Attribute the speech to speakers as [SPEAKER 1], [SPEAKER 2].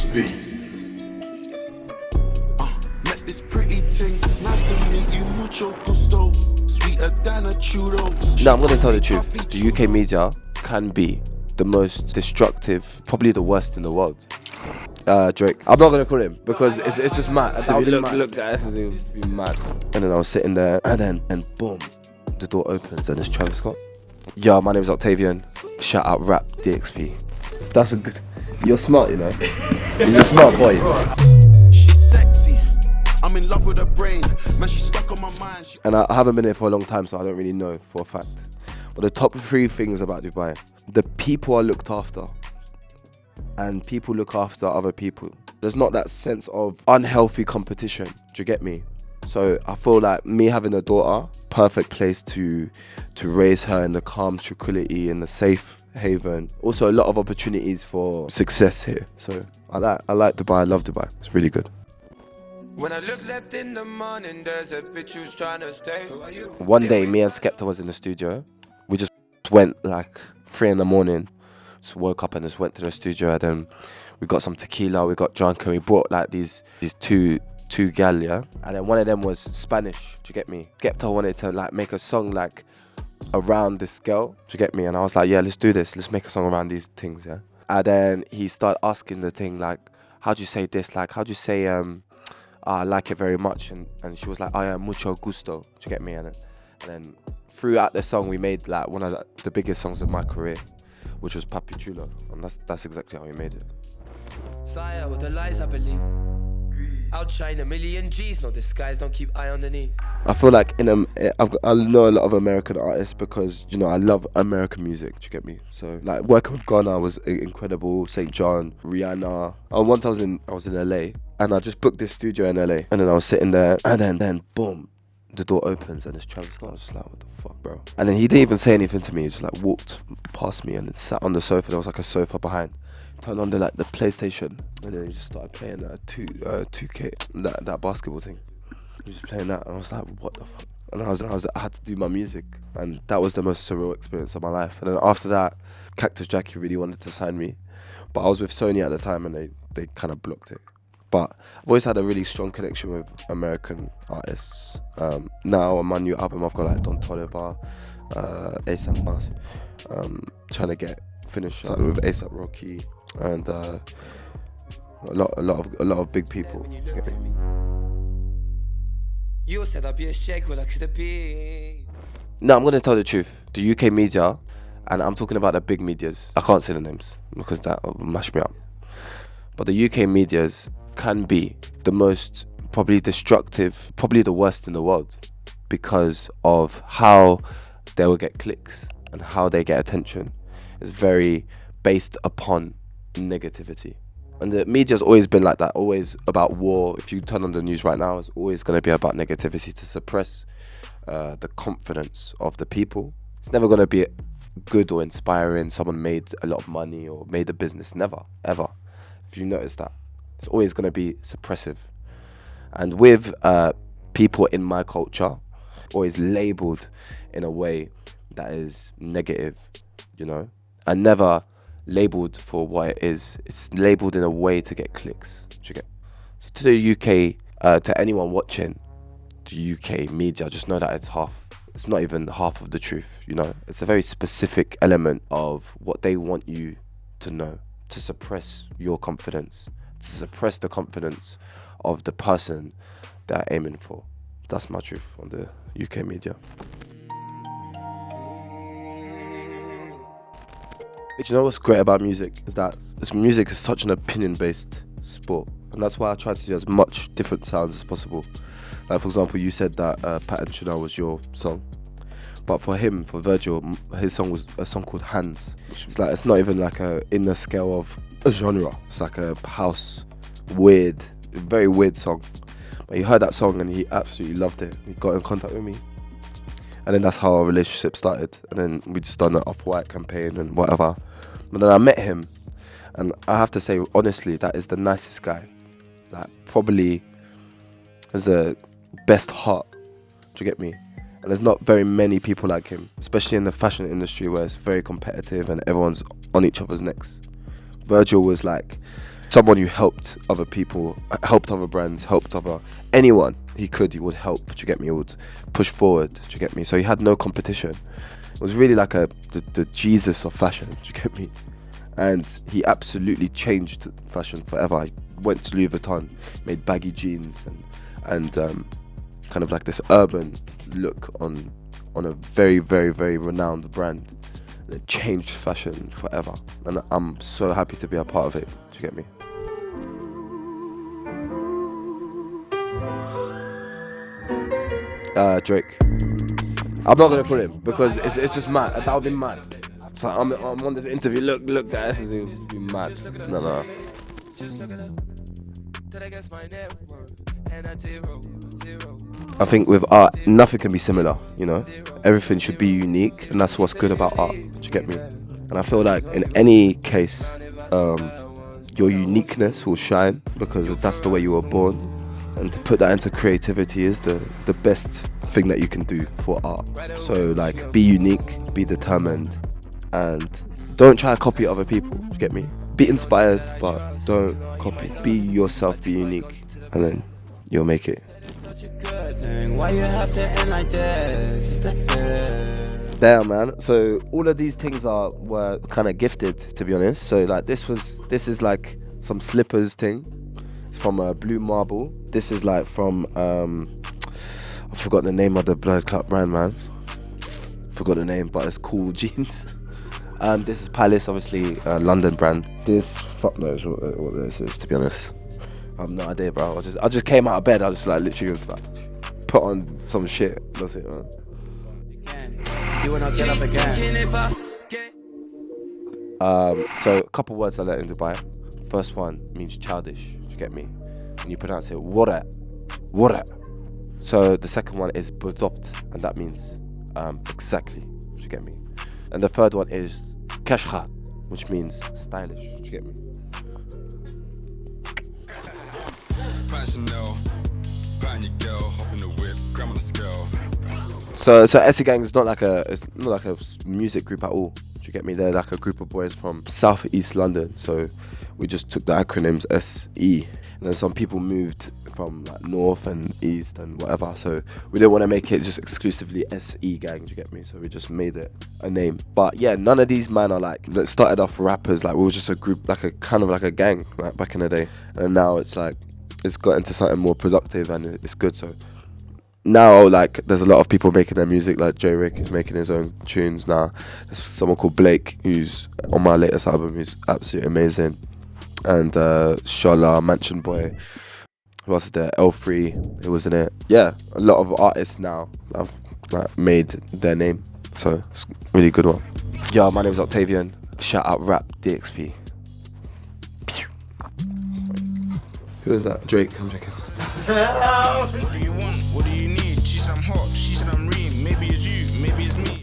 [SPEAKER 1] RAPDXB. Met this pretty thing, nice to meet you, mucho gusto. Sweeter than a Chulo.
[SPEAKER 2] No, I'm gonna tell the truth. The UK media can be the most destructive, probably the worst in the world. Drake. I'm not gonna call him because it's just mad. Look, guys, it's be mad. And then I was sitting there, and boom, the door opens, and it's Travis Scott. Yo, my name is Octavian. Shout out RAPDXB. That's a good. You're smart, you know. He's a smart boy.
[SPEAKER 1] She's sexy. I'm in love with her brain. Man, she's stuck on my mind.
[SPEAKER 2] And I haven't been here for a long time, so I don't really know for a fact. But the top 3 things about Dubai: the people are looked after, and people look after other people. There's not that sense of unhealthy competition. Do you get me? So I feel like me having a daughter, perfect place to raise her in the calm tranquility, in the safe haven. Also a lot of opportunities for success here. So I like Dubai. I love Dubai. It's really good.
[SPEAKER 3] When I look left in the morning, there's a bitch who's trying to stay.
[SPEAKER 2] One day, me and Skepta was in the studio. We just went like 3 in the morning. Just woke up and just went to the studio, and then we got some tequila, we got drunk, and we brought like these two gal, yeah? And then one of them was Spanish, do you get me? Skepta wanted to like make a song like around this girl, do you get me? And I was like, yeah, let's do this, let's make a song around these things, yeah? And then he started asking the thing like, how do you say this? Like, how do you say, I like it very much? And she was like, I am mucho gusto, do you get me? And then throughout the song, we made like one of the biggest songs of my career, which was Papi Chulo, and that's exactly how we made it.
[SPEAKER 3] Sire, all the lies I believe. Outshine a million G's, no disguise, don't keep eye underneath.
[SPEAKER 2] I feel like I know a lot of American artists because, you know, I love American music, do you get me? So like working with Ghana was incredible, St. John, Rihanna. Once I was in LA, and I just booked this studio in LA, and then I was sitting there, and then boom, the door opens and it's Travis Scott. I was just like, what the fuck, bro? And then he didn't even say anything to me. He just like walked past me and then sat on the sofa. There was like a sofa behind. Turned on the PlayStation, and then he just started playing 2K, that basketball thing. He was just playing that, and I was like, what the fuck? And I had to do my music, and that was the most surreal experience of my life. And then after that, Cactus Jackie really wanted to sign me, but I was with Sony at the time, and they kind of blocked it. But I've always had a really strong connection with American artists. Now on my new album, I've got like Don Toliver, A$AP Mas, trying to get finished with A$AP Rocky, and a lot of big people.
[SPEAKER 3] You said I'd be a shake, well I could have been.
[SPEAKER 2] No, I'm gonna tell the truth. The UK media, and I'm talking about the big medias. I can't say the names because that will mash me up. But the UK medias can be the most probably destructive, probably the worst in the world, because of how they will get clicks and how they get attention. It's very based upon negativity. And the media's always been like that, always about war. If you turn on the news right now, it's always going to be about negativity to suppress the confidence of the people. It's never going to be good or inspiring. Someone made a lot of money or made a business. Never, ever. If you notice that, it's always going to be suppressive. And with people in my culture, always labeled in a way that is negative, you know, and never labeled for what it is. It's labeled in a way to get clicks. Do you get? So to the UK, to anyone watching the UK media, just know that it's not even half of the truth, you know. It's a very specific element of what they want you to know, to suppress your confidence, to suppress the confidence of the person they're aiming for. That's my truth on the UK media. You know what's great about music is that music is such an opinion-based sport, and that's why I try to do as much different sounds as possible. Like for example, you said that Pat and Chanel was your song, but for Virgil, his song was a song called Hands, which is like, it's not even like in the scale of a genre. It's like a house, very weird song. But he heard that song and he absolutely loved it. He got in contact with me. And then that's how our relationship started. And then we just done an Off-White campaign and whatever. But then I met him, and I have to say, honestly, that is the nicest guy. Like, probably has the best heart. Do you get me? And there's not very many people like him, especially in the fashion industry where it's very competitive and everyone's on each other's necks. Virgil was like, someone who helped other people, helped other brands, helped anyone he would help. Do you get me? He would push forward. Do you get me? So he had no competition. It was really like the Jesus of fashion. Do you get me? And he absolutely changed fashion forever. He went to Louis Vuitton, made baggy jeans and kind of like this urban look on a very, very, very renowned brand. It changed fashion forever, and I'm so happy to be a part of it. Do you get me? Drake. I'm not gonna put him because it's just mad. That would be mad. So I'm on this interview. Look, guys, it would be mad. No. I think with art, nothing can be similar, you know? Everything should be unique, and that's what's good about art. Do you get me? And I feel like in any case, your uniqueness will shine because that's the way you were born. And to put that into creativity is the best thing that you can do for art. So like, be unique, be determined, and don't try to copy other people. Do you get me? Be inspired, but don't copy. Be yourself, be unique, and then you'll make it. Why you have to end like this? Damn, man. So all of these things were kind of gifted, to be honest. So like this is like some slippers thing from Blue Marble. This is like from I forgot the name of the Blood Clot brand, man. Forgot the name, but it's cool jeans. This is Palace, obviously London brand. This fuck knows what this is, to be honest. I have no idea, bro. I just came out of bed. I just like literally was like put on some shit. That's it, man. You will not get up again. So a couple words I learned in Dubai. First one means childish. Do you get me? And you pronounce it wara. So the second one is bedopt, and that means exactly. Do you get me? And the third one is kashra, which means stylish. Do you get me? So Essie Gang is not like a music group at all. Do you get me? They're like a group of boys from South East London. So we just took the acronyms SE, and then some people moved from like North and East and whatever. So we didn't want to make it just exclusively SE Gang. Do you get me? So we just made it a name. But yeah, none of these men are like that started off rappers. Like we were just a group, like a kind of like a gang, like back in the day. And now it's like it's got into something more productive and it's good. So now like there's a lot of people making their music. Like J Rick is making his own tunes now. There's someone called Blake who's on my latest album who's absolutely amazing. And Shola, Mansion Boy. Who else is there? L3, who was in it. Yeah, a lot of artists now have like made their name. So it's a really good one. Yo, my name is Octavian. Shout out RAPDXB. Who is that? Drake, I'm joking.
[SPEAKER 4] What do you want? What do you need? She said I'm hot. She said I'm ream. Maybe it's you. Maybe it's me.